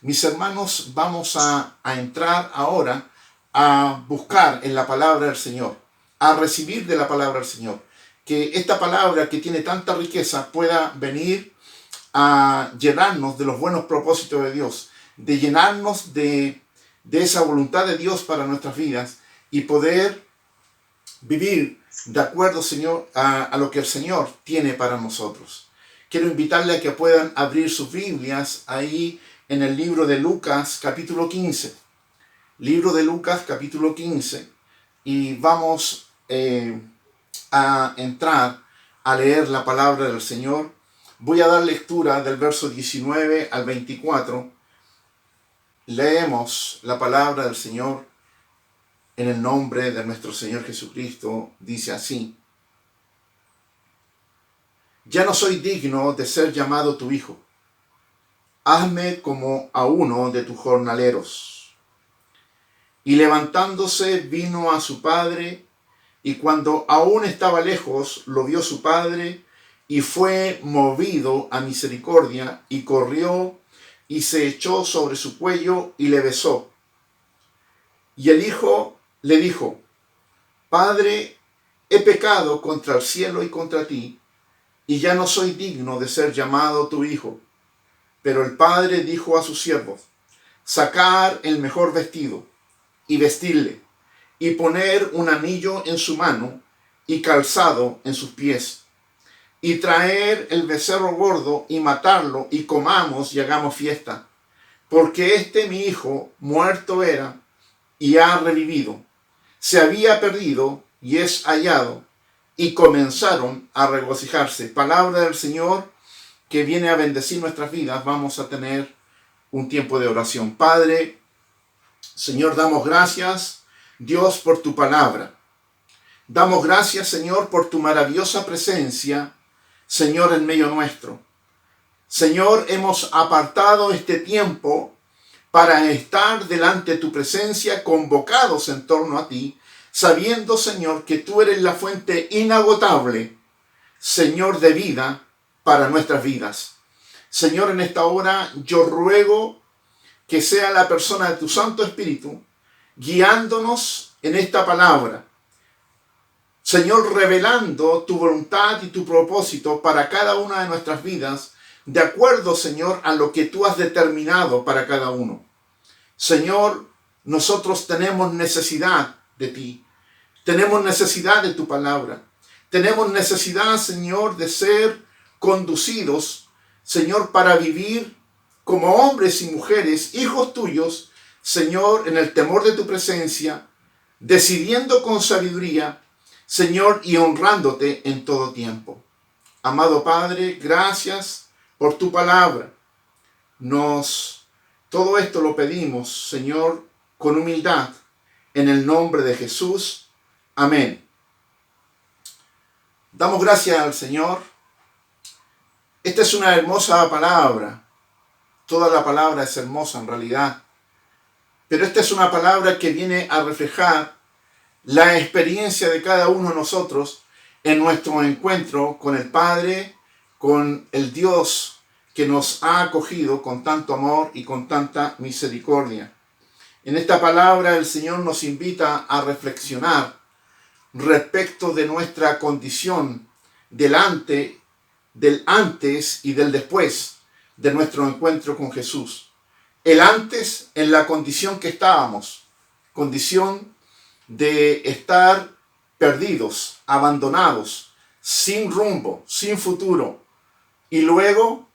Mis hermanos, vamos a entrar ahora a buscar en la palabra del Señor, a recibir de la palabra del Señor. Que esta palabra que tiene tanta riqueza pueda venir a llenarnos de los buenos propósitos de Dios, de llenarnos de esa voluntad de Dios para nuestras vidas y poder vivir de acuerdo, Señor, a lo que el Señor tiene para nosotros. Quiero invitarle a que puedan abrir sus Biblias ahí en el libro de Lucas, capítulo 15. Libro de Lucas, capítulo 15. Y vamos a entrar a leer la palabra del Señor. Voy a dar lectura del verso 19 al 24. Leemos la palabra del Señor en el nombre de nuestro Señor Jesucristo. Dice así: Ya no soy digno de ser llamado tu hijo. Hazme como a uno de tus jornaleros. Y levantándose vino a su padre, y cuando aún estaba lejos, lo vio su padre, y fue movido a misericordia, y corrió y se echó sobre su cuello y le besó. Y el hijo le dijo: Padre, he pecado contra el cielo y contra ti, y ya no soy digno de ser llamado tu hijo. Pero el padre dijo a sus siervos: Sacar el mejor vestido y vestirle, y poner un anillo en su mano y calzado en sus pies, y traer el becerro gordo y matarlo, y comamos y hagamos fiesta, porque este mi hijo muerto era y ha revivido, se había perdido y es hallado. Y comenzaron a regocijarse. Palabra del Señor que viene a bendecir nuestras vidas. Vamos a tener un tiempo de oración. Padre, Señor, damos gracias, Dios, por tu palabra. Damos gracias, Señor, por tu maravillosa presencia, Señor, en medio nuestro. Señor, hemos apartado este tiempo para estar delante de tu presencia, convocados en torno a ti, sabiendo, Señor, que tú eres la fuente inagotable, Señor, de vida para nuestras vidas. Señor, en esta hora yo ruego que sea la persona de tu Santo Espíritu guiándonos en esta palabra. Señor, revelando tu voluntad y tu propósito para cada una de nuestras vidas, de acuerdo, Señor, a lo que tú has determinado para cada uno. Señor, nosotros tenemos necesidad de ti. Tenemos necesidad de tu palabra. Tenemos necesidad, Señor, de ser conducidos, Señor, para vivir como hombres y mujeres, hijos tuyos, Señor, en el temor de tu presencia, decidiendo con sabiduría, Señor, y honrándote en todo tiempo. Amado Padre, gracias por tu palabra. Todo esto lo pedimos, Señor, con humildad, en el nombre de Jesús. Amén. Damos gracias al Señor. Esta es una hermosa palabra. Toda la palabra es hermosa en realidad. Pero esta es una palabra que viene a reflejar la experiencia de cada uno de nosotros en nuestro encuentro con el Padre, con el Dios que nos ha acogido con tanto amor y con tanta misericordia. En esta palabra el Señor nos invita a reflexionar respecto de nuestra condición del antes y del después de nuestro encuentro con Jesús. El antes en la condición que estábamos, condición de estar perdidos, abandonados, sin rumbo, sin futuro. Y luego,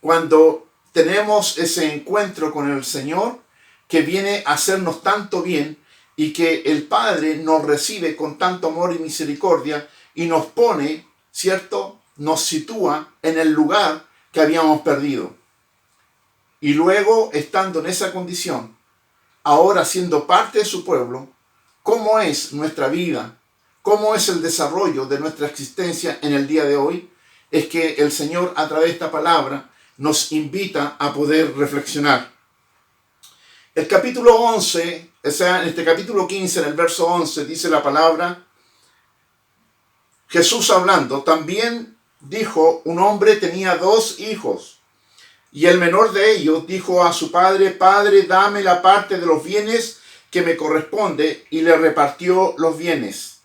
cuando tenemos ese encuentro con el Señor, que viene a hacernos tanto bien y que el Padre nos recibe con tanto amor y misericordia y nos pone, ¿cierto? Nos sitúa en el lugar que habíamos perdido. Y luego, estando en esa condición, ahora siendo parte de su pueblo, ¿cómo es nuestra vida? ¿Cómo es el desarrollo de nuestra existencia en el día de hoy? Es que el Señor, a través de esta palabra, nos invita a poder reflexionar. El capítulo 11, o sea, en este capítulo 15, en el verso 11, dice la palabra, Jesús hablando, también dijo, un hombre tenía 2 hijos, y el menor de ellos dijo a su padre, Padre, dame la parte de los bienes que me corresponde, y le repartió los bienes.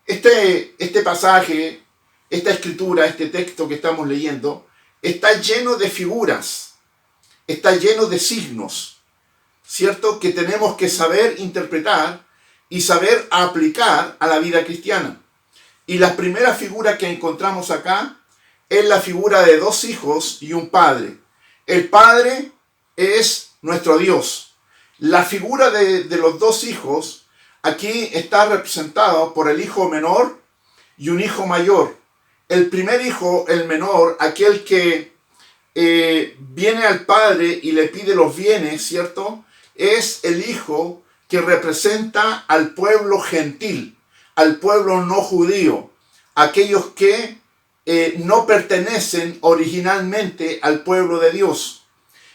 Este pasaje, esta escritura, este texto que estamos leyendo, está lleno de figuras, está lleno de signos, ¿cierto? Que tenemos que saber interpretar y saber aplicar a la vida cristiana. Y la primera figura que encontramos acá es la figura de 2 hijos y un padre. El padre es nuestro Dios. La figura de los 2 hijos aquí está representada por el hijo menor y un hijo mayor. El primer hijo, el menor, aquel que viene al padre y le pide los bienes, ¿cierto? Es el hijo que representa al pueblo gentil, al pueblo no judío, aquellos que no pertenecen originalmente al pueblo de Dios.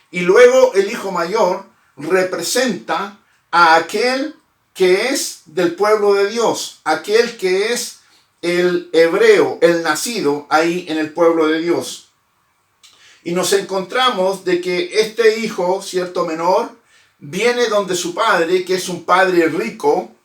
Y luego el hijo mayor representa a aquel que es del pueblo de Dios, aquel que es el hebreo, el nacido ahí en el pueblo de Dios. Y nos encontramos de que este hijo, cierto, menor, viene donde su padre, que es un padre rico,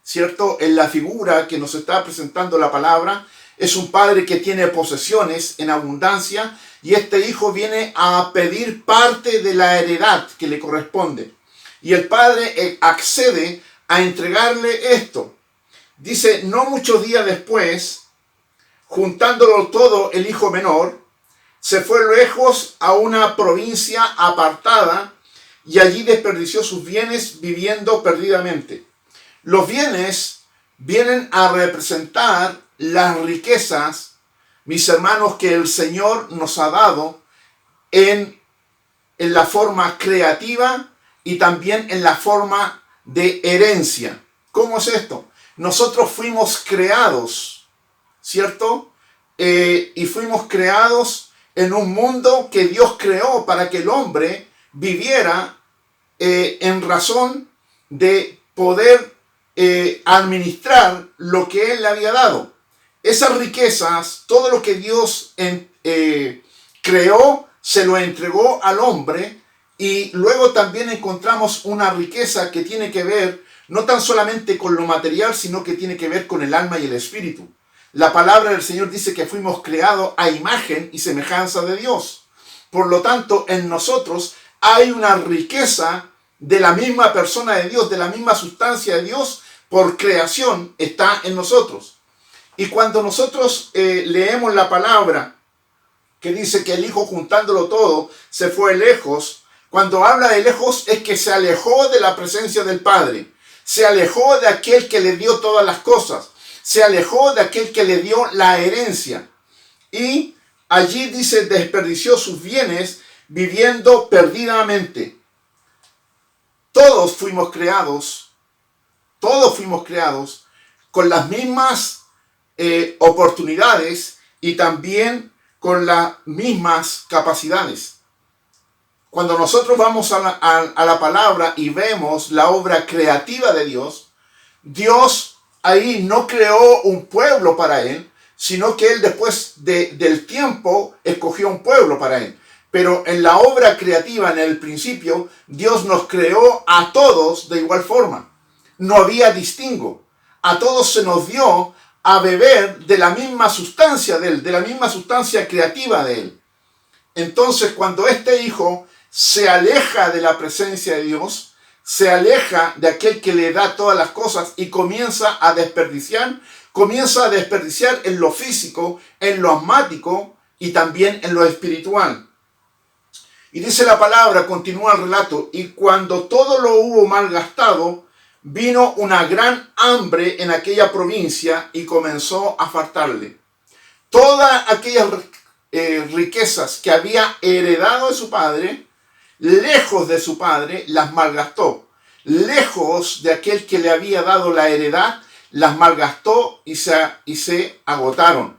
cierto, en la figura que nos está presentando la palabra, es un padre que tiene posesiones en abundancia, y este hijo viene a pedir parte de la heredad que le corresponde. Y el padre accede a entregarle esto. Dice, no muchos días después, juntándolo todo, el hijo menor se fue lejos a una provincia apartada y allí desperdició sus bienes viviendo perdidamente. Los bienes vienen a representar las riquezas, mis hermanos, que el Señor nos ha dado en la forma creativa y también en la forma de herencia. ¿Cómo es esto? Nosotros fuimos creados, ¿cierto? Y fuimos creados en un mundo que Dios creó para que el hombre viviera en razón de poder administrar lo que Él le había dado. Esas riquezas, todo lo que Dios creó, se lo entregó al hombre, y luego también encontramos una riqueza que tiene que ver no tan solamente con lo material, sino que tiene que ver con el alma y el espíritu. La palabra del Señor dice que fuimos creados a imagen y semejanza de Dios. Por lo tanto, en nosotros hay una riqueza de la misma persona de Dios, de la misma sustancia de Dios, por creación está en nosotros. Y cuando nosotros leemos la palabra que dice que el hijo, juntándolo todo, se fue lejos, cuando habla de lejos es que se alejó de la presencia del Padre, se alejó de aquel que le dio todas las cosas, se alejó de aquel que le dio la herencia. Y allí dice, desperdició sus bienes viviendo perdidamente. Todos fuimos creados con las mismas oportunidades y también con las mismas capacidades. Cuando nosotros vamos a la palabra y vemos la obra creativa de Dios, Dios ahí no creó un pueblo para Él, sino que Él después del tiempo escogió un pueblo para Él. Pero en la obra creativa, en el principio, Dios nos creó a todos de igual forma. No había distingo. A todos se nos dio a beber de la misma sustancia de Él, de la misma sustancia creativa de Él. Entonces, cuando este hijo se aleja de la presencia de Dios, se aleja de aquel que le da todas las cosas y comienza a desperdiciar en lo físico, en lo asmático y también en lo espiritual. Y dice la palabra, continúa el relato, y cuando todo lo hubo malgastado, vino una gran hambre en aquella provincia y comenzó a faltarle. Todas aquellas riquezas que había heredado de su padre, lejos de su padre, las malgastó. Lejos de aquel que le había dado la heredad, las malgastó y se agotaron.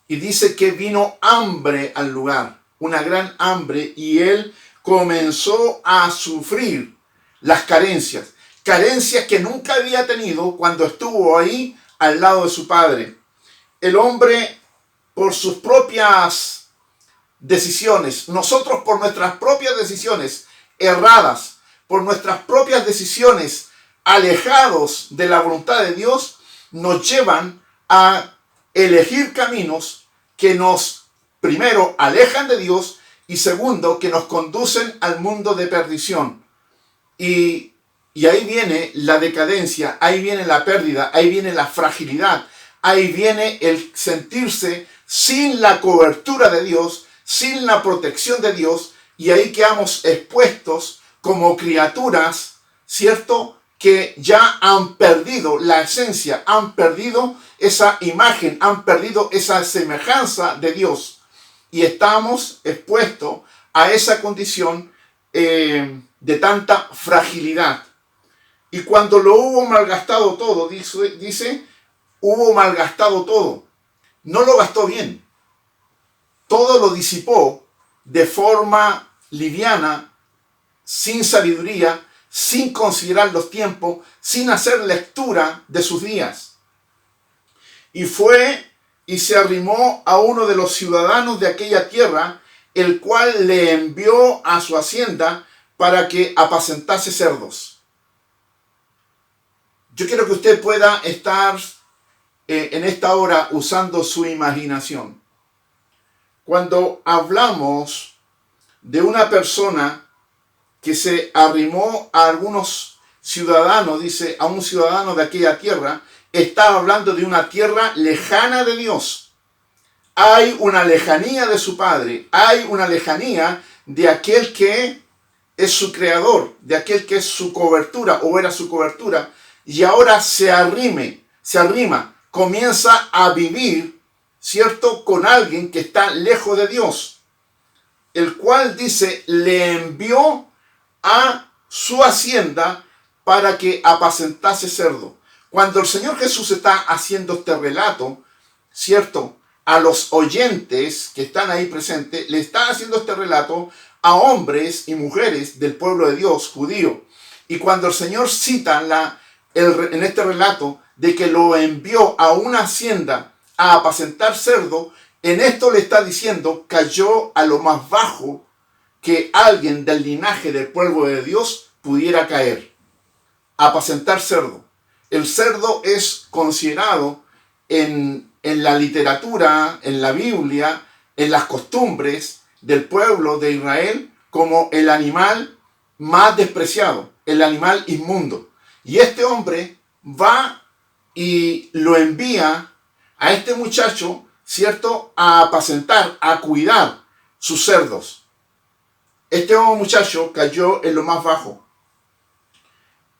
Y dice que vino hambre al lugar, una gran hambre, y él comenzó a sufrir las carencias que nunca había tenido cuando estuvo ahí al lado de su padre. El hombre, por sus propias decisiones, nosotros por nuestras propias decisiones erradas, por nuestras propias decisiones alejados de la voluntad de Dios, nos llevan a elegir caminos que nos, primero, alejan de Dios y segundo, que nos conducen al mundo de perdición. Y ahí viene la decadencia, ahí viene la pérdida, ahí viene la fragilidad, ahí viene el sentirse sin la cobertura de Dios, sin la protección de Dios, y ahí quedamos expuestos como criaturas, ¿cierto?, que ya han perdido la esencia, han perdido esa imagen, han perdido esa semejanza de Dios. Y estamos expuestos a esa condición de tanta fragilidad. Y cuando lo hubo malgastado todo, dice, hubo malgastado todo. No lo gastó bien. Todo lo disipó de forma liviana, sin sabiduría, sin considerar los tiempos, sin hacer lectura de sus días. Y fue y se arrimó a uno de los ciudadanos de aquella tierra el cual le envió a su hacienda para que apacentase cerdos. Yo quiero que usted pueda estar en esta hora usando su imaginación. Cuando hablamos de una persona que se arrimó a algunos ciudadanos, dice, a un ciudadano de aquella tierra, está hablando de una tierra lejana de Dios. Hay una lejanía de su Padre, hay una lejanía de aquel que es su creador, de aquel que es su cobertura o era su cobertura, y ahora se arrima, comienza a vivir, ¿cierto?, con alguien que está lejos de Dios, el cual dice, le envió a su hacienda para que apacentase cerdo. Cuando el Señor Jesús está haciendo este relato, ¿cierto?, a los oyentes que están ahí presentes, le está haciendo este relato a hombres y mujeres del pueblo de Dios, judío. Y cuando el Señor cita en este relato de que lo envió a una hacienda a apacentar cerdo, en esto le está diciendo, cayó a lo más bajo que alguien del linaje del pueblo de Dios pudiera caer. Apacentar cerdo. El cerdo es considerado en la literatura, en la Biblia, en las costumbres del pueblo de Israel, como el animal más despreciado, el animal inmundo. Y este hombre va y lo envía a este muchacho, ¿cierto?, a apacentar, a cuidar sus cerdos. Este muchacho cayó en lo más bajo.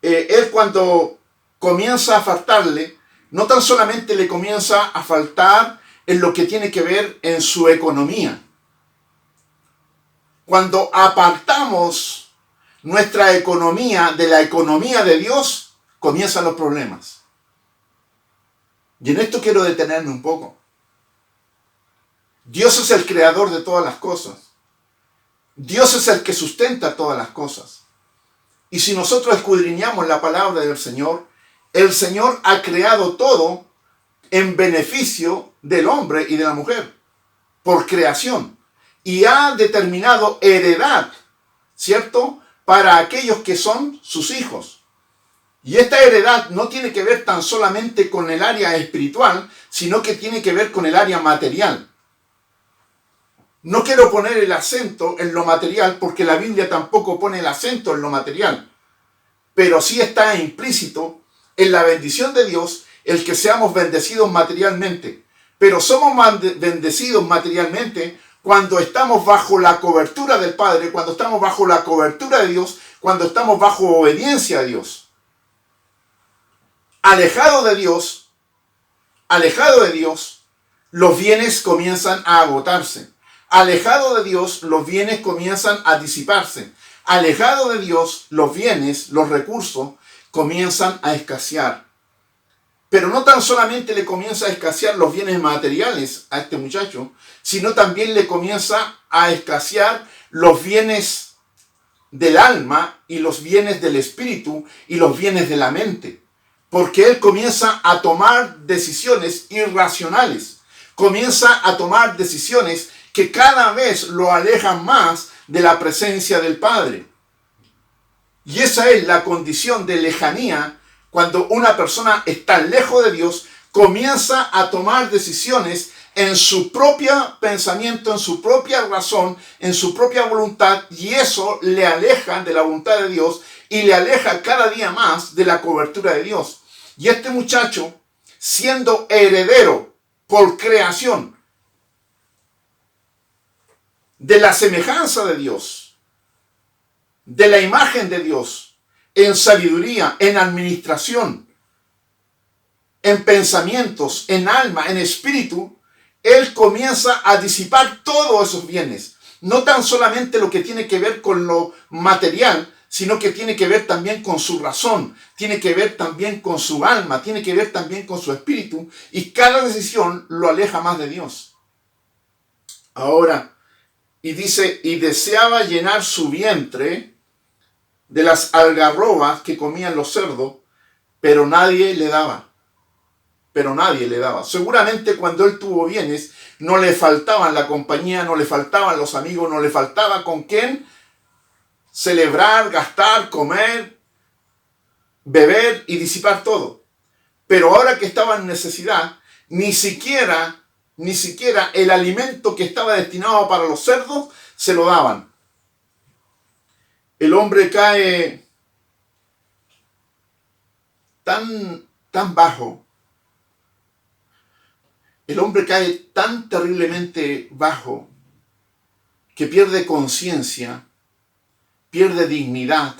Él cuando comienza a faltarle, no tan solamente le comienza a faltar en lo que tiene que ver en su economía. Cuando apartamos nuestra economía de la economía de Dios, comienzan los problemas. Y en esto quiero detenerme un poco. Dios es el creador de todas las cosas. Dios es el que sustenta todas las cosas. Y si nosotros escudriñamos la palabra del Señor, el Señor ha creado todo en beneficio del hombre y de la mujer, por creación. Y ha determinado heredad, ¿cierto?, para aquellos que son sus hijos. Y esta heredad no tiene que ver tan solamente con el área espiritual, sino que tiene que ver con el área material. No quiero poner el acento en lo material, porque la Biblia tampoco pone el acento en lo material. Pero sí está implícito en la bendición de Dios el que seamos bendecidos materialmente. Pero somos bendecidos materialmente cuando estamos bajo la cobertura del Padre, cuando estamos bajo la cobertura de Dios, cuando estamos bajo obediencia a Dios. Alejado de Dios, los bienes comienzan a agotarse. Alejado de Dios, los bienes comienzan a disiparse. Alejado de Dios, los bienes, los recursos, comienzan a escasear. Pero no tan solamente le comienza a escasear los bienes materiales a este muchacho, sino también le comienza a escasear los bienes del alma y los bienes del espíritu y los bienes de la mente. Porque él comienza a tomar decisiones irracionales. Comienza a tomar decisiones que cada vez lo alejan más de la presencia del Padre. Y esa es la condición de lejanía. Cuando una persona está lejos de Dios, comienza a tomar decisiones en su propio pensamiento, en su propia razón, en su propia voluntad, y eso le aleja de la voluntad de Dios y le aleja cada día más de la cobertura de Dios. Y este muchacho, siendo heredero por creación de la semejanza de Dios, de la imagen de Dios, en sabiduría, en administración, en pensamientos, en alma, en espíritu, él comienza a disipar todos esos bienes. No tan solamente lo que tiene que ver con lo material, sino que tiene que ver también con su razón, tiene que ver también con su alma, tiene que ver también con su espíritu, y cada decisión lo aleja más de Dios. Ahora, y dice, y deseaba llenar su vientre de las algarrobas que comían los cerdos, pero nadie le daba. pero nadie le daba. Seguramente cuando él tuvo bienes, no le faltaban la compañía, no le faltaban los amigos, no le faltaba con quién celebrar, gastar, comer, beber y disipar todo. Pero ahora que estaba en necesidad, ni siquiera el alimento que estaba destinado para los cerdos se lo daban. El hombre cae tan bajo, el hombre cae tan terriblemente bajo que pierde conciencia, pierde dignidad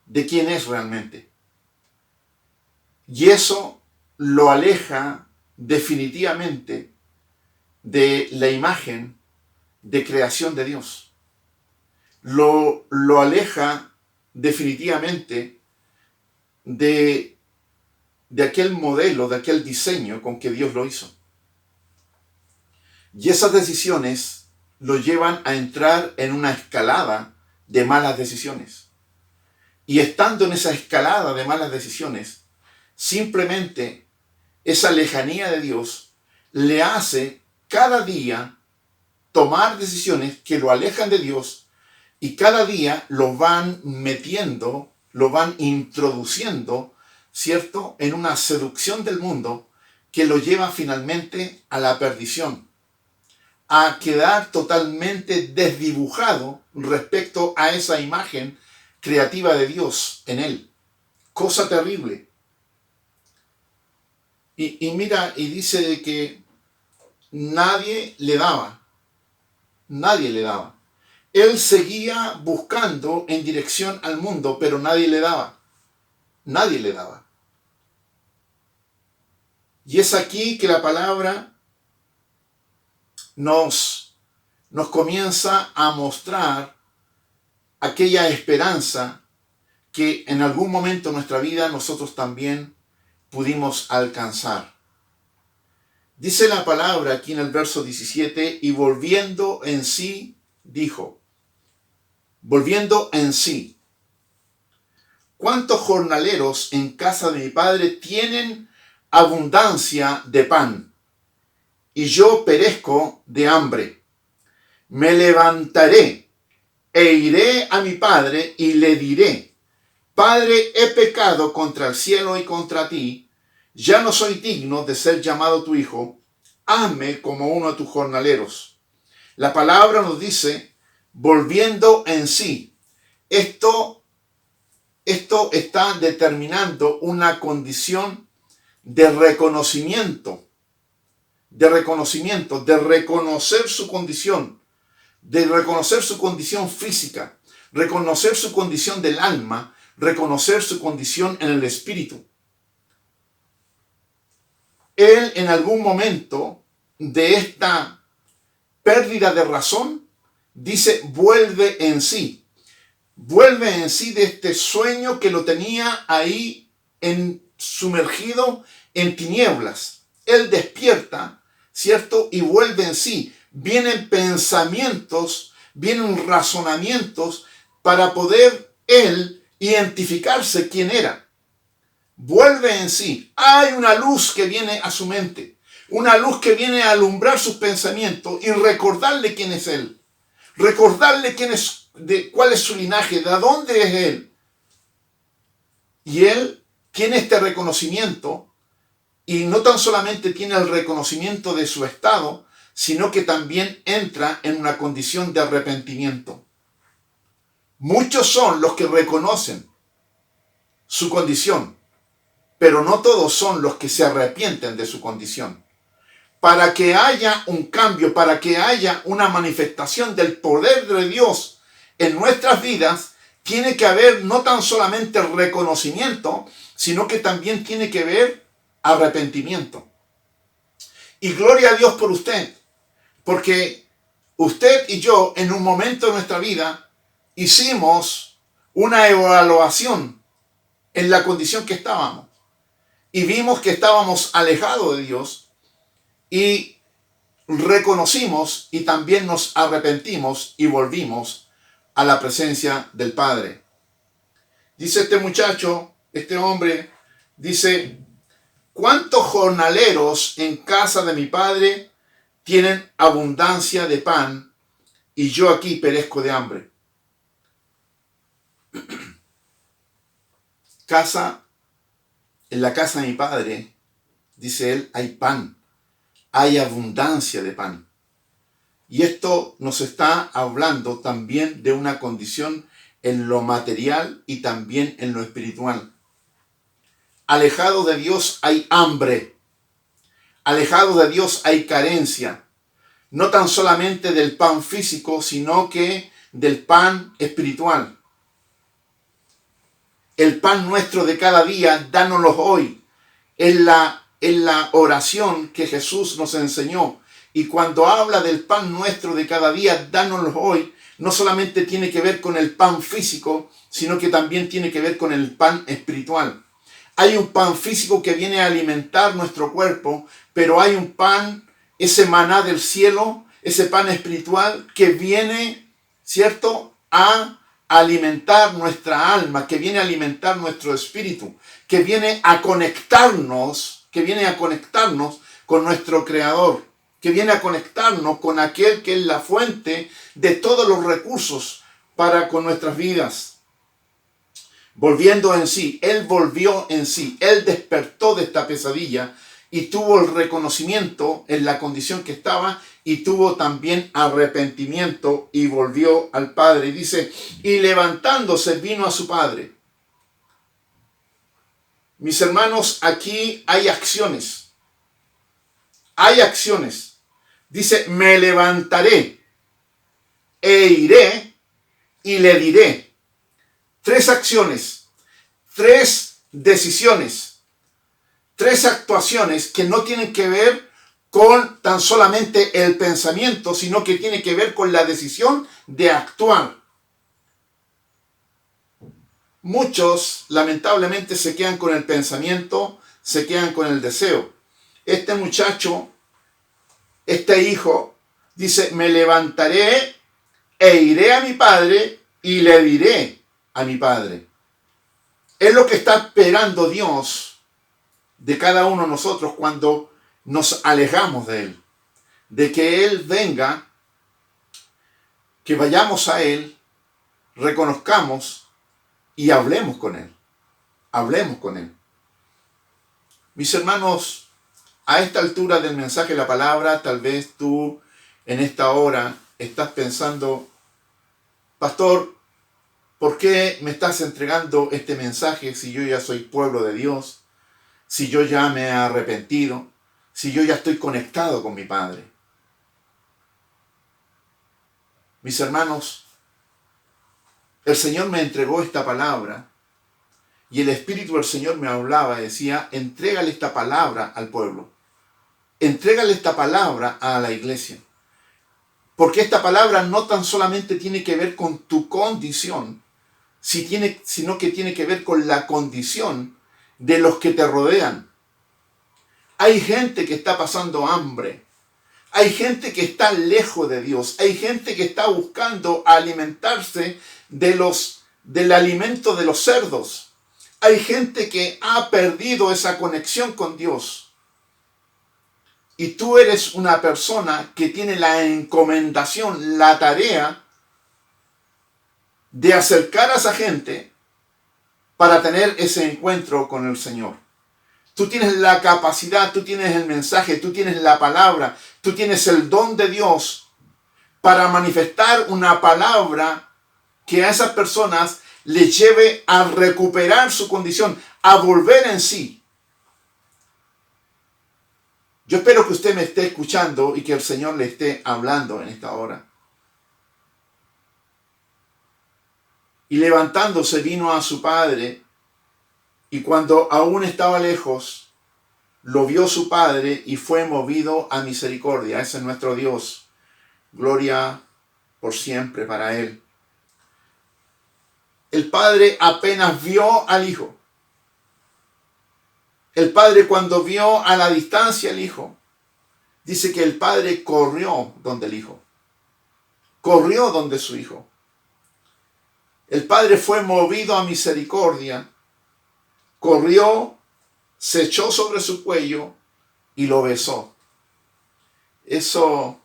de quién es realmente. Y eso lo aleja definitivamente de la imagen de creación de Dios. Lo aleja definitivamente de aquel modelo, de aquel diseño con que Dios lo hizo. Y esas decisiones lo llevan a entrar en una escalada de malas decisiones. Y estando en esa escalada de malas decisiones, simplemente esa lejanía de Dios le hace cada día tomar decisiones que lo alejan de Dios y cada día lo van metiendo, lo van introduciendo, ¿cierto?, en una seducción del mundo que lo lleva finalmente a la perdición, a quedar totalmente desdibujado respecto a esa imagen creativa de Dios en él. Cosa terrible. Y mira, y dice de que nadie le daba. Nadie le daba. Él seguía buscando en dirección al mundo, pero nadie le daba. Nadie le daba. Y es aquí que la palabra nos comienza a mostrar aquella esperanza que en algún momento de nuestra vida nosotros también pudimos alcanzar. Dice la palabra aquí en el verso 17, y volviendo en sí, dijo, volviendo en sí, ¿cuántos jornaleros en casa de mi padre tienen abundancia de pan? Y yo perezco de hambre. Me levantaré e iré a mi padre y le diré, Padre, he pecado contra el cielo y contra ti, ya no soy digno de ser llamado tu hijo, hazme como uno de tus jornaleros. La palabra nos dice, volviendo en sí. Esto está determinando una condición de reconocimiento, de reconocer su condición, física, reconocer su condición del alma, reconocer su condición en el espíritu. Él en algún momento de esta pérdida de razón dice vuelve en sí de este sueño que lo tenía ahí sumergido en tinieblas. Él despierta, ¿cierto? Y vuelve en sí. Vienen pensamientos, vienen razonamientos para poder él identificarse quién era. Vuelve en sí. Hay una luz que viene a su mente, una luz que viene a alumbrar sus pensamientos y recordarle quién es él, recordarle cuál es su linaje, de dónde es él. Y él tiene este reconocimiento, y no tan solamente tiene el reconocimiento de su estado, sino que también entra en una condición de arrepentimiento. Muchos son los que reconocen su condición, pero no todos son los que se arrepienten de su condición. Para que haya un cambio, para que haya una manifestación del poder de Dios en nuestras vidas, tiene que haber no tan solamente reconocimiento, sino que también tiene que haber arrepentimiento. Y gloria a Dios por usted, porque usted y yo en un momento de nuestra vida hicimos una evaluación en la condición que estábamos y vimos que estábamos alejados de Dios y reconocimos y también nos arrepentimos y volvimos a la presencia del Padre. Dice este muchacho, este hombre, dice, ¿Cuántos jornaleros en casa de mi padre tienen abundancia de pan y yo aquí perezco de hambre? En la casa de mi padre, dice él, hay pan, hay abundancia de pan. Y esto nos está hablando también de una condición en lo material y también en lo espiritual. Alejado de Dios hay hambre. Alejado de Dios hay carencia. No tan solamente del pan físico, sino que del pan espiritual. El pan nuestro de cada día, dánoslo hoy. En la oración que Jesús nos enseñó. Y cuando habla del pan nuestro de cada día, dánoslo hoy, no solamente tiene que ver con el pan físico, sino que también tiene que ver con el pan espiritual. Hay un pan físico que viene a alimentar nuestro cuerpo, pero hay un pan, ese maná del cielo, ese pan espiritual que viene, ¿cierto?, a alimentar nuestra alma, que viene a alimentar nuestro espíritu, que viene a conectarnos con nuestro Creador, que viene a conectarnos con aquel que es la fuente de todos los recursos para con nuestras vidas. Volviendo en sí, él volvió en sí, él despertó de esta pesadilla y tuvo el reconocimiento en la condición que estaba y tuvo también arrepentimiento y volvió al Padre. Y dice, y levantándose vino a su Padre. Mis hermanos, aquí hay acciones. Hay acciones. Dice, me levantaré e iré y le diré. 3 acciones, 3 decisiones, 3 actuaciones que no tienen que ver con tan solamente el pensamiento, sino que tiene que ver con la decisión de actuar. Muchos, lamentablemente, se quedan con el pensamiento, se quedan con el deseo. Este muchacho, este hijo, dice, me levantaré e iré a mi padre y le diré a mi padre. Es lo que está esperando Dios de cada uno de nosotros cuando nos alejamos de Él. De que Él venga, que vayamos a Él, reconozcamos y hablemos con Él. Hablemos con Él. Mis hermanos, a esta altura del mensaje de la palabra, tal vez tú en esta hora estás pensando, pastor, ¿por qué me estás entregando este mensaje si yo ya soy pueblo de Dios? Si yo ya me he arrepentido, si yo ya estoy conectado con mi Padre. Mis hermanos, el Señor me entregó esta palabra y el Espíritu del Señor me hablaba y decía, entrégale esta palabra al pueblo. Entrégale esta palabra a la iglesia. Porque esta palabra no tan solamente tiene que ver con tu condición, sino que tiene que ver con la condición de los que te rodean. Hay gente que está pasando hambre. Hay gente que está lejos de Dios. Hay gente que está buscando alimentarse del alimento de los cerdos. Hay gente que ha perdido esa conexión con Dios. Y tú eres una persona que tiene la encomendación, la tarea de acercar a esa gente para tener ese encuentro con el Señor. Tú tienes la capacidad, tú tienes el mensaje, tú tienes la palabra, tú tienes el don de Dios para manifestar una palabra que a esas personas les lleve a recuperar su condición, a volver en sí. Yo espero que usted me esté escuchando y que el Señor le esté hablando en esta hora. Y levantándose vino a su padre, y cuando aún estaba lejos, lo vio su padre y fue movido a misericordia. Ese es nuestro Dios. Gloria por siempre para Él. El padre apenas vio al hijo. El padre cuando vio a la distancia al hijo, dice que el padre corrió donde el hijo. Corrió donde su hijo. El padre fue movido a misericordia. Corrió, se echó sobre su cuello y lo besó. Eso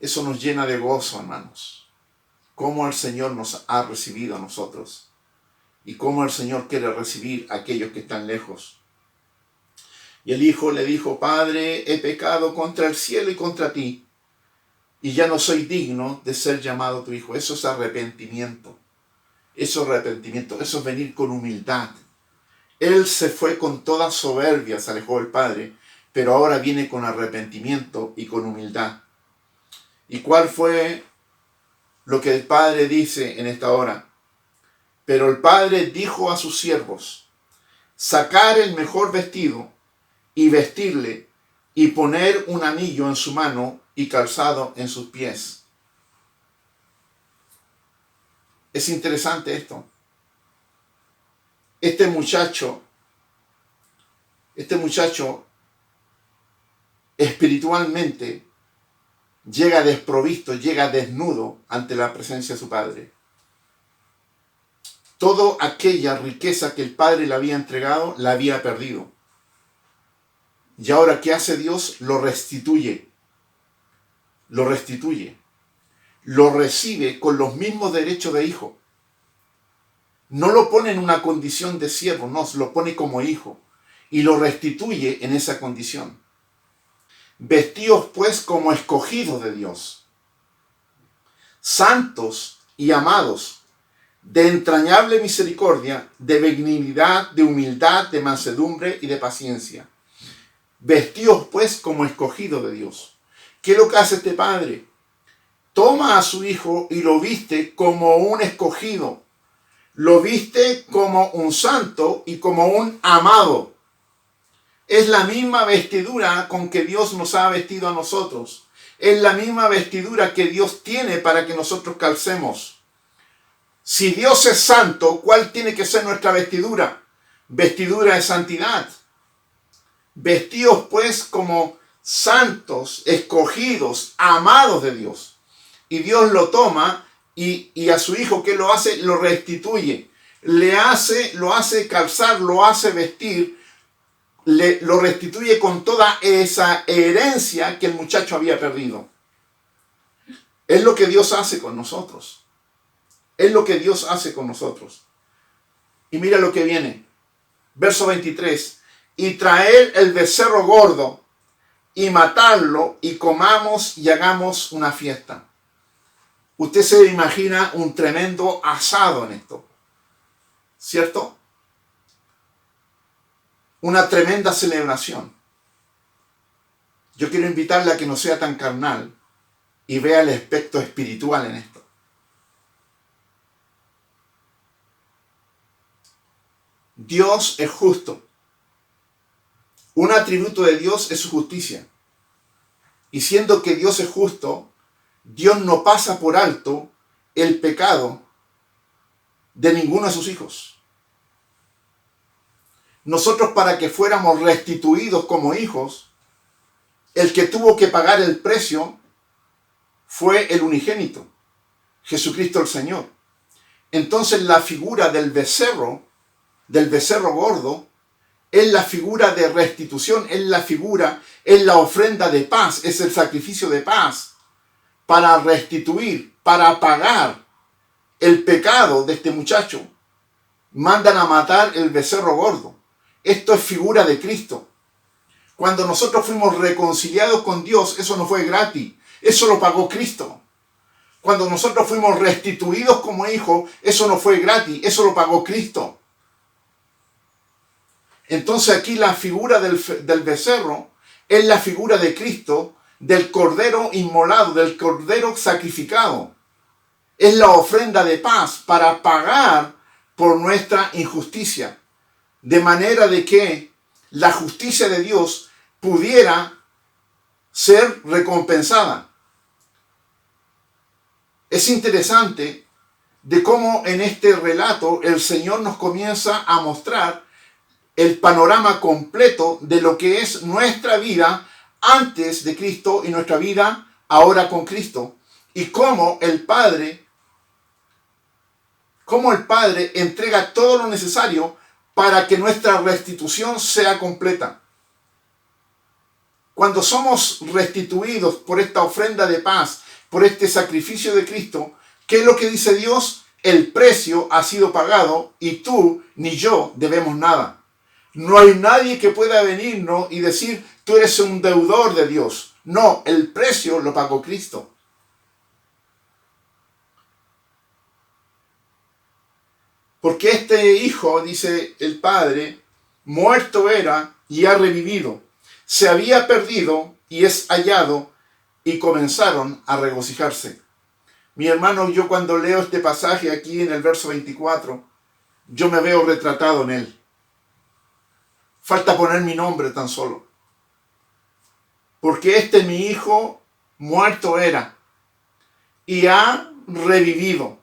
nos llena de gozo, hermanos. Cómo el Señor nos ha recibido a nosotros y cómo el Señor quiere recibir a aquellos que están lejos. Y el hijo le dijo: Padre, he pecado contra el cielo y contra ti, y ya no soy digno de ser llamado tu hijo. Eso es arrepentimiento. Eso es arrepentimiento. Eso es venir con humildad. Él se fue con toda soberbia, se alejó del Padre, pero ahora viene con arrepentimiento y con humildad. ¿Y cuál fue lo que el Padre dice en esta hora? Pero el Padre dijo a sus siervos: sacar el mejor vestido y vestirle, y poner un anillo en su mano y calzado en sus pies. Es interesante esto. Este muchacho espiritualmente llega desprovisto, llega desnudo ante la presencia de su padre. Toda aquella riqueza que el padre le había entregado, la había perdido. Y ahora, ¿qué hace Dios? Lo restituye. Lo restituye. Lo recibe con los mismos derechos de hijo. No lo pone en una condición de siervo, no, lo pone como hijo. Y lo restituye en esa condición. Vestíos pues como escogidos de Dios, santos y amados, de entrañable misericordia, de benignidad, de humildad, de mansedumbre y de paciencia. Vestíos pues como escogidos de Dios. ¿Qué es lo que hace este padre? Toma a su hijo y lo viste como un escogido. Lo viste como un santo y como un amado. Es la misma vestidura con que Dios nos ha vestido a nosotros. Es la misma vestidura que Dios tiene para que nosotros calcemos. Si Dios es santo, ¿cuál tiene que ser nuestra vestidura? Vestidura de santidad. Vestidos pues como santos, escogidos, amados de Dios. Y Dios lo toma y a su hijo, ¿qué lo hace? Lo restituye. Lo hace calzar, lo hace vestir, lo restituye con toda esa herencia que el muchacho había perdido. Es lo que Dios hace con nosotros. Es lo que Dios hace con nosotros. Y mira lo que viene. Verso 23. Y traer el becerro gordo y matarlo y comamos y hagamos una fiesta. Usted se imagina un tremendo asado en esto, ¿cierto? Una tremenda celebración. Yo quiero invitarle a que no sea tan carnal y vea el aspecto espiritual en esto. Dios es justo. Un atributo de Dios es su justicia. Y siendo que Dios es justo, Dios no pasa por alto el pecado de ninguno de sus hijos. Nosotros, para que fuéramos restituidos como hijos, el que tuvo que pagar el precio fue el unigénito, Jesucristo el Señor. Entonces la figura del becerro gordo, es la figura de restitución, es la ofrenda de paz, es el sacrificio de paz para restituir, para pagar el pecado de este muchacho. Mandan a matar el becerro gordo. Esto es figura de Cristo. Cuando nosotros fuimos reconciliados con Dios, eso no fue gratis, eso lo pagó Cristo. Cuando nosotros fuimos restituidos como hijos, eso no fue gratis, eso lo pagó Cristo. Entonces aquí la figura del becerro es la figura de Cristo, del cordero inmolado, del cordero sacrificado. Es la ofrenda de paz para pagar por nuestra injusticia. De manera de que la justicia de Dios pudiera ser recompensada. Es interesante de cómo en este relato el Señor nos comienza a mostrar el panorama completo de lo que es nuestra vida antes de Cristo y nuestra vida ahora con Cristo. Y cómo el Padre entrega todo lo necesario para que nuestra restitución sea completa. Cuando somos restituidos por esta ofrenda de paz, por este sacrificio de Cristo, ¿qué es lo que dice Dios? El precio ha sido pagado y tú ni yo debemos nada. No hay nadie que pueda venirnos y decir, tú eres un deudor de Dios. No, el precio lo pagó Cristo. Porque este hijo, dice el Padre, muerto era y ha revivido. Se había perdido y es hallado, y comenzaron a regocijarse. Mi hermano, yo cuando leo este pasaje aquí en el verso 24, yo me veo retratado en él. Falta poner mi nombre tan solo. Porque este mi hijo muerto era y ha revivido.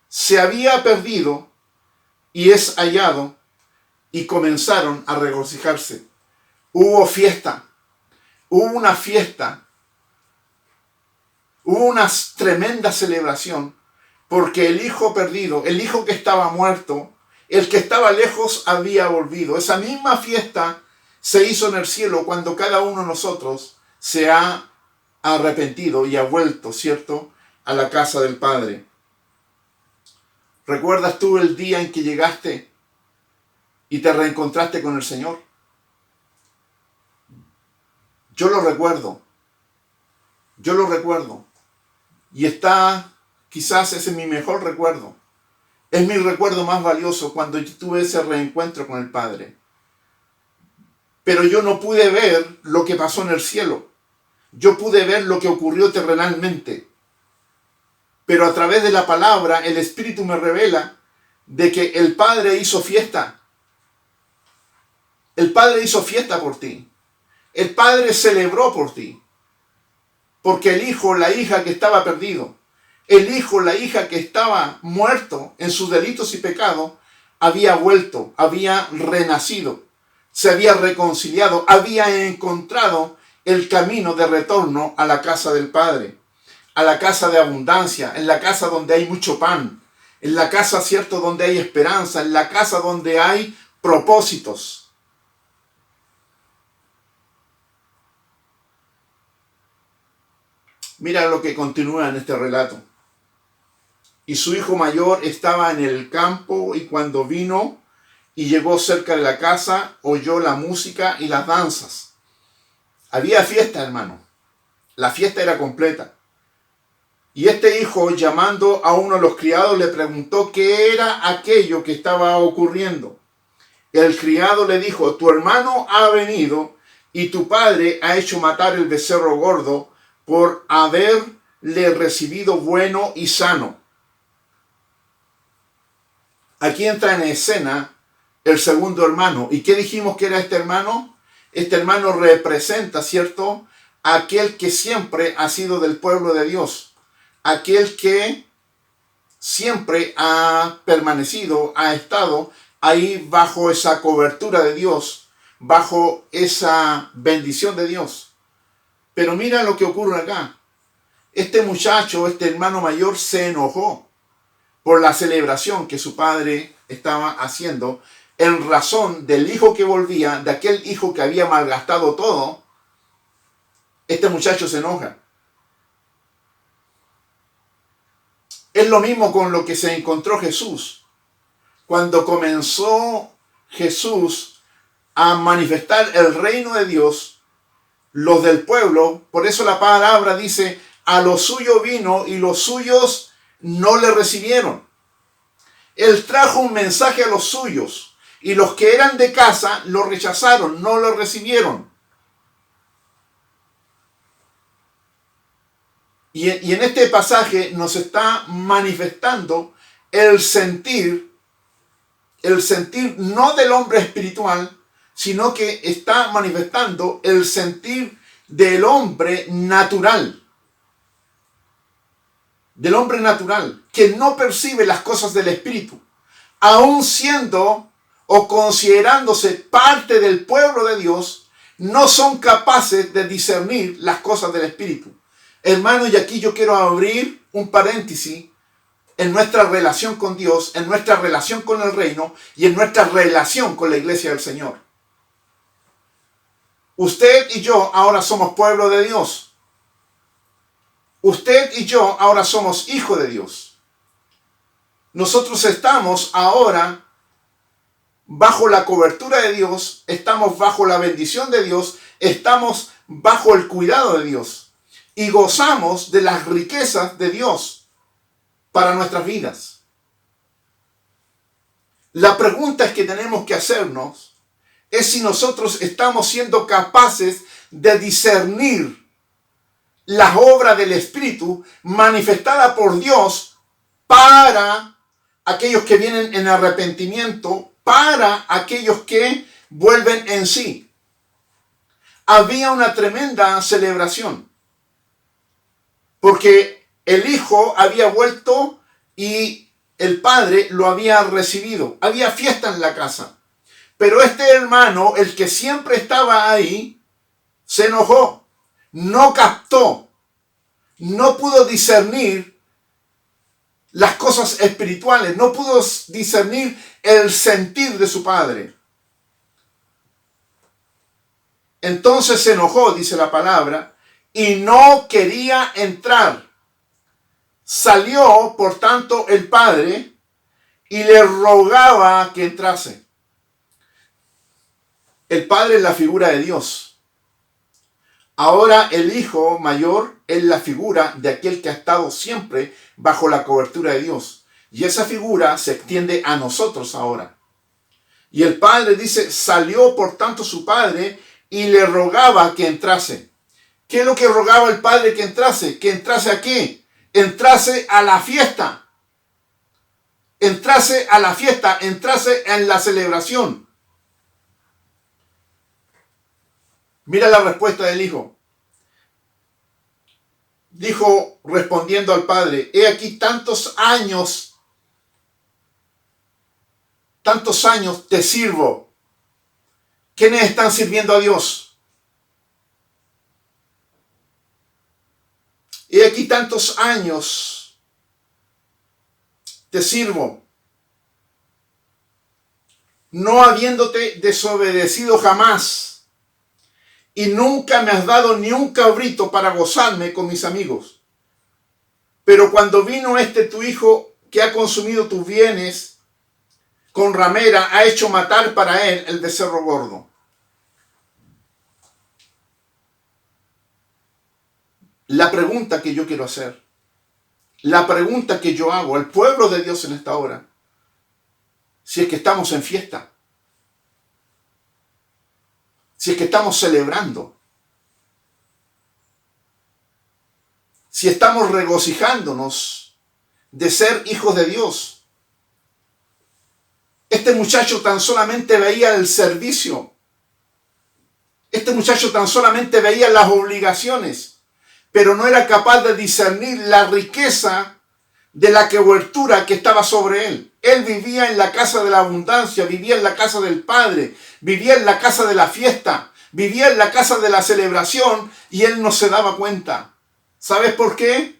Se había perdido y es hallado, y comenzaron a regocijarse. Hubo fiesta, hubo una fiesta, hubo una tremenda celebración, porque el hijo perdido, el hijo que estaba muerto, el que estaba lejos había volvido. Esa misma fiesta se hizo en el cielo cuando cada uno de nosotros se ha arrepentido y ha vuelto, ¿cierto?, a la casa del Padre. ¿Recuerdas tú el día en que llegaste y te reencontraste con el Señor? Yo lo recuerdo. Yo lo recuerdo. Y quizás ese es mi mejor recuerdo. Es mi recuerdo más valioso cuando yo tuve ese reencuentro con el Padre. Pero yo no pude ver lo que pasó en el cielo. Yo pude ver lo que ocurrió terrenalmente. Pero a través de la palabra, el Espíritu me revela de que el Padre hizo fiesta. El Padre hizo fiesta por ti. El Padre celebró por ti. Porque el hijo, la hija que estaba perdido, el hijo, la hija que estaba muerto en sus delitos y pecados, había vuelto, había renacido, se había reconciliado, había encontrado el camino de retorno a la casa del Padre, a la casa de abundancia, en la casa donde hay mucho pan, en la casa, cierto, donde hay esperanza, en la casa donde hay propósitos. Mira lo que continúa en este relato. Y su hijo mayor estaba en el campo, y cuando vino y llegó cerca de la casa, oyó la música y las danzas. Había fiesta, hermano. La fiesta era completa. Y este hijo, llamando a uno de los criados, le preguntó qué era aquello que estaba ocurriendo. El criado le dijo, tu hermano ha venido y tu padre ha hecho matar el becerro gordo por haberle recibido bueno y sano. Aquí entra en escena el segundo hermano. ¿Y qué dijimos que era este hermano? Este hermano representa, ¿cierto?, aquel que siempre ha sido del pueblo de Dios. Aquel que siempre ha permanecido, ha estado ahí bajo esa cobertura de Dios, bajo esa bendición de Dios. Pero mira lo que ocurre acá. Este muchacho, este hermano mayor, se enojó por la celebración que su padre estaba haciendo en razón del hijo que volvía, de aquel hijo que había malgastado todo. Este muchacho se enoja. Es lo mismo con lo que se encontró Jesús. Cuando comenzó Jesús a manifestar el reino de Dios, los del pueblo, por eso la palabra dice, a lo suyo vino y los suyos no le recibieron. Él trajo un mensaje a los suyos y los que eran de casa lo rechazaron, no lo recibieron. Y en este pasaje nos está manifestando el sentir no del hombre espiritual, sino que está manifestando el sentir del hombre natural. Del hombre natural, que no percibe las cosas del espíritu, aun siendo o considerándose parte del pueblo de Dios, no son capaces de discernir las cosas del espíritu. Hermano, y aquí yo quiero abrir un paréntesis en nuestra relación con Dios, en nuestra relación con el reino y en nuestra relación con la iglesia del Señor. Usted y yo ahora somos pueblo de Dios. Usted y yo ahora somos hijos de Dios. Nosotros estamos ahora bajo la cobertura de Dios, estamos bajo la bendición de Dios, estamos bajo el cuidado de Dios y gozamos de las riquezas de Dios para nuestras vidas. La pregunta que tenemos que hacernos es si nosotros estamos siendo capaces de discernir las obras del Espíritu manifestada por Dios para aquellos que vienen en arrepentimiento, para aquellos que vuelven en sí. Había una tremenda celebración, porque el hijo había vuelto y el padre lo había recibido. Había fiesta en la casa. Pero este hermano, el que siempre estaba ahí, se enojó, no captó, no pudo discernir las cosas espirituales, no pudo discernir el sentir de su padre. Entonces se enojó, dice la palabra, y no quería entrar. Salió, por tanto, el padre y le rogaba que entrase. El padre es la figura de Dios. Ahora el hijo mayor es la figura de aquel que ha estado siempre bajo la cobertura de Dios. Y esa figura se extiende a nosotros ahora. Y el padre dice, salió por tanto su padre y le rogaba que entrase. ¿Qué es lo que rogaba el padre que entrase? ¿Que entrase a qué? Entrase a la fiesta. Entrase a la fiesta, entrase en la celebración. Mira la respuesta del hijo. Dijo respondiendo al padre, he aquí tantos años te sirvo. ¿Quiénes están sirviendo a Dios? He aquí tantos años te sirvo, no habiéndote desobedecido jamás. Y nunca me has dado ni un cabrito para gozarme con mis amigos. Pero cuando vino tu hijo que ha consumido tus bienes, con ramera ha hecho matar para él el becerro gordo. La pregunta que yo quiero hacer, la pregunta que yo hago al pueblo de Dios en esta hora, si es que estamos en fiesta, si es que estamos celebrando, si estamos regocijándonos de ser hijos de Dios. Este muchacho tan solamente veía el servicio. Este muchacho tan solamente veía las obligaciones, pero no era capaz de discernir la riqueza de la cobertura que estaba sobre él. Él vivía en la casa de la abundancia, vivía en la casa del Padre, vivía en la casa de la fiesta, vivía en la casa de la celebración y él no se daba cuenta. ¿Sabes por qué?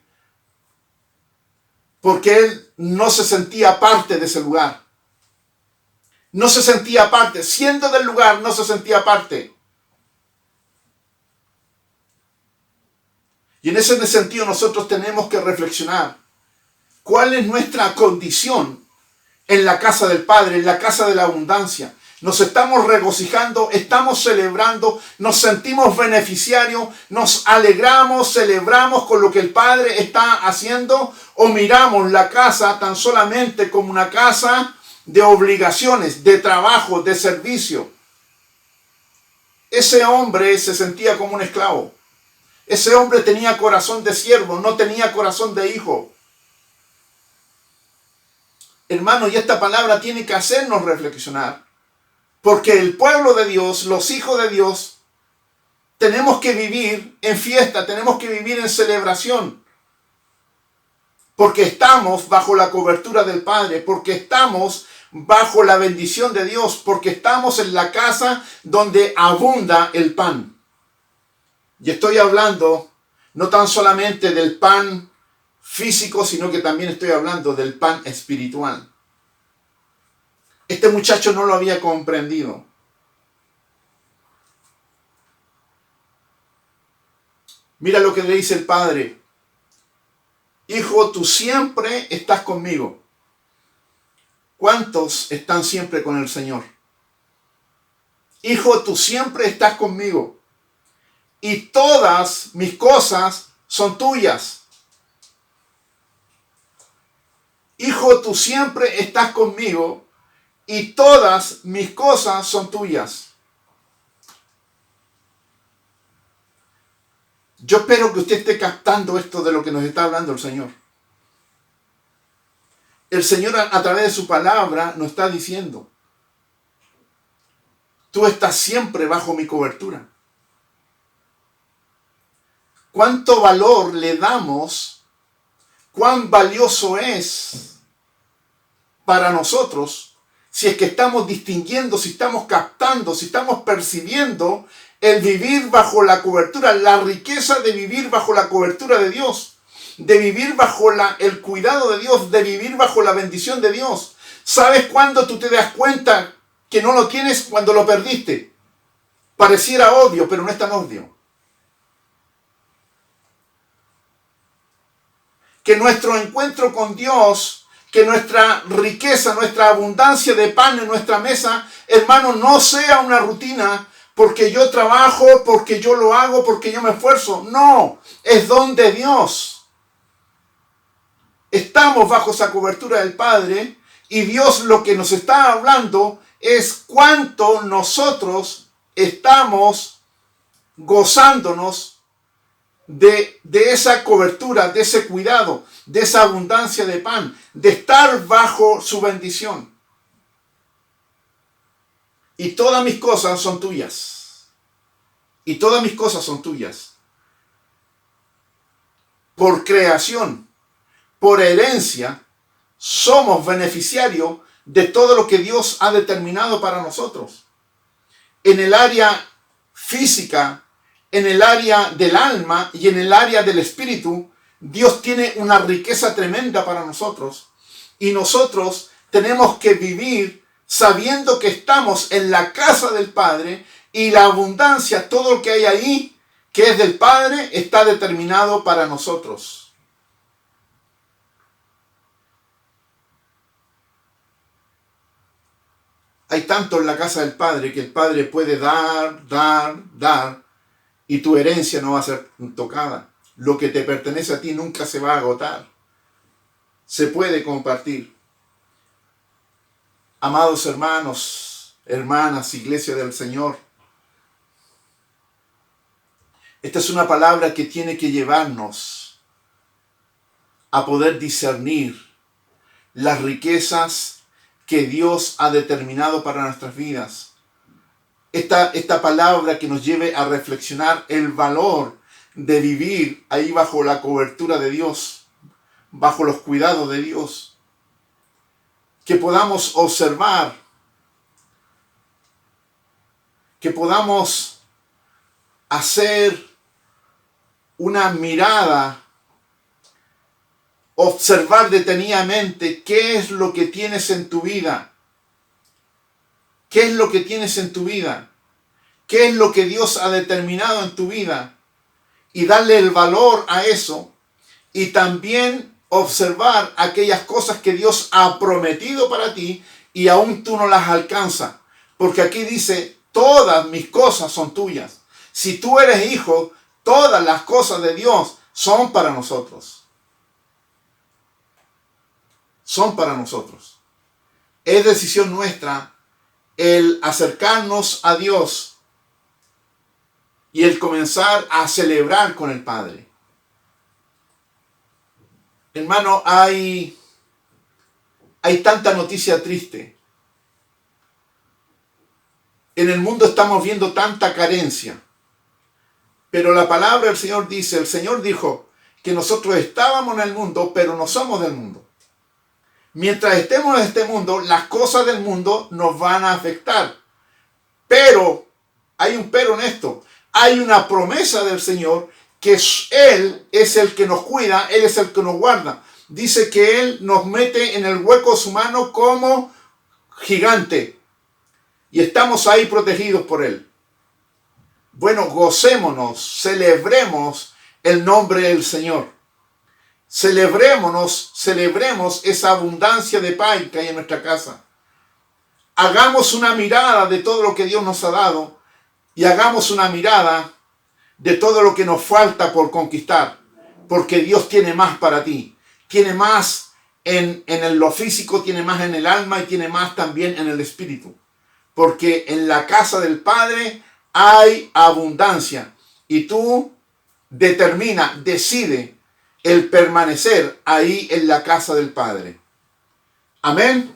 Porque él no se sentía parte de ese lugar. No se sentía parte. Siendo del lugar, no se sentía parte. Y en ese sentido nosotros tenemos que reflexionar. ¿Cuál es nuestra condición en la casa del Padre, en la casa de la abundancia? Nos estamos regocijando, estamos celebrando, nos sentimos beneficiarios, nos alegramos, celebramos con lo que el Padre está haciendo, o miramos la casa tan solamente como una casa de obligaciones, de trabajo, de servicio. Ese hombre se sentía como un esclavo. Ese hombre tenía corazón de siervo, no tenía corazón de hijo. Hermano, y esta palabra tiene que hacernos reflexionar. Porque el pueblo de Dios, los hijos de Dios, tenemos que vivir en fiesta, tenemos que vivir en celebración. Porque estamos bajo la cobertura del Padre, porque estamos bajo la bendición de Dios, porque estamos en la casa donde abunda el pan. Y estoy hablando no tan solamente del pan físico, sino que también estoy hablando del pan espiritual. Este muchacho no lo había comprendido. Mira lo que le dice el padre. Hijo, tú siempre estás conmigo. ¿Cuántos están siempre con el Señor? Hijo, tú siempre estás conmigo. Y todas mis cosas son tuyas. Hijo, tú siempre estás conmigo. Y todas mis cosas son tuyas. Yo espero que usted esté captando esto de lo que nos está hablando el Señor. El Señor a través de su palabra nos está diciendo: tú estás siempre bajo mi cobertura. ¿Cuánto valor le damos? ¿Cuán valioso es para nosotros si es que estamos distinguiendo, si estamos captando, si estamos percibiendo el vivir bajo la cobertura, la riqueza de vivir bajo la cobertura de Dios, de vivir bajo el cuidado de Dios, de vivir bajo la bendición de Dios? ¿Sabes cuándo tú te das cuenta que no lo tienes? Cuando lo perdiste. Pareciera obvio, pero no es tan obvio. Que nuestro encuentro con Dios, que nuestra riqueza, nuestra abundancia de pan en nuestra mesa, hermano, no sea una rutina porque yo trabajo, porque yo lo hago, porque yo me esfuerzo. No, es don de Dios. Estamos bajo esa cobertura del Padre y Dios lo que nos está hablando es cuánto nosotros estamos gozándonos de esa cobertura, de ese cuidado, de esa abundancia de pan, de estar bajo su bendición. Y todas mis cosas son tuyas. Y todas mis cosas son tuyas. Por creación, por herencia, somos beneficiarios de todo lo que Dios ha determinado para nosotros. En el área física, en el área del alma y en el área del espíritu, Dios tiene una riqueza tremenda para nosotros. Y nosotros tenemos que vivir sabiendo que estamos en la casa del Padre y la abundancia, todo lo que hay ahí, que es del Padre, está determinado para nosotros. Hay tanto en la casa del Padre que el Padre puede dar, y tu herencia no va a ser tocada. Lo que te pertenece a ti nunca se va a agotar. Se puede compartir. Amados hermanos, hermanas, iglesia del Señor, esta es una palabra que tiene que llevarnos a poder discernir las riquezas que Dios ha determinado para nuestras vidas. Esta palabra que nos lleve a reflexionar el valor de vivir ahí bajo la cobertura de Dios, bajo los cuidados de Dios. Que podamos observar, que podamos hacer una mirada, observar detenidamente qué es lo que tienes en tu vida. ¿Qué es lo que tienes en tu vida? ¿Qué es lo que Dios ha determinado en tu vida? Y darle el valor a eso. Y también observar aquellas cosas que Dios ha prometido para ti y aún tú no las alcanzas. Porque aquí dice, todas mis cosas son tuyas. Si tú eres hijo, todas las cosas de Dios son para nosotros. Son para nosotros. Es decisión nuestra el acercarnos a Dios y el comenzar a celebrar con el Padre. Hermano, hay tanta noticia triste. En el mundo estamos viendo tanta carencia. Pero la palabra del Señor dice, el Señor dijo que nosotros estábamos en el mundo, pero no somos del mundo. Mientras estemos en este mundo, las cosas del mundo nos van a afectar. Pero, hay un pero en esto. Hay una promesa del Señor que Él es el que nos cuida, Él es el que nos guarda. Dice que Él nos mete en el hueco de su mano como gigante. Y estamos ahí protegidos por Él. Bueno, gocémonos, celebremos el nombre del Señor. Celebremos esa abundancia de paz que hay en nuestra casa. Hagamos una mirada de todo lo que Dios nos ha dado y hagamos una mirada de todo lo que nos falta por conquistar, porque Dios tiene más para ti. Tiene más en lo físico, tiene más en el alma y tiene más también en el espíritu. Porque en la casa del Padre hay abundancia y tú decide el permanecer ahí en la casa del Padre. Amén.